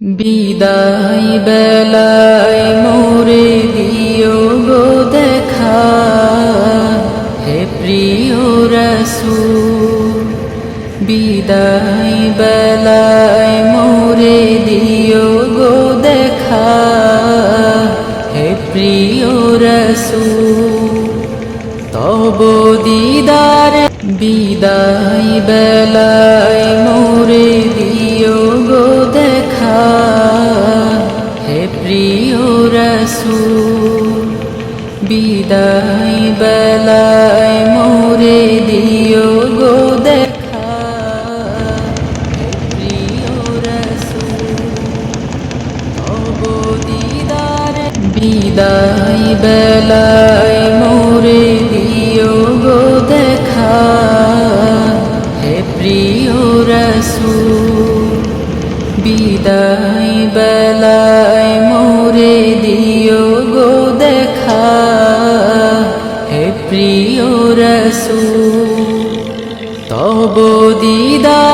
বিদায় বেলায় মোরে দিও গো দেখা, হে প্রিয় রাসূল। বিদায় বেলায় মোরে দিও গো দেখা, হে প্রিয় রাসূল। তব দিদারে বিদায় বেলায় মোরে দিও গো দেখা, হে প্রিয় রাসূল। বিদায় বেলায় মোরে দিও গো দেখা, হে প্রিয় রাসূল। তব দিদারে বিদায় বেলায় মোরে দিও গো দেখা, হে প্রিয় রাসূল। বিদায় বেলায় মোরে দিও গো দেখা, হে প্রিয় রাসূল। তব দিদার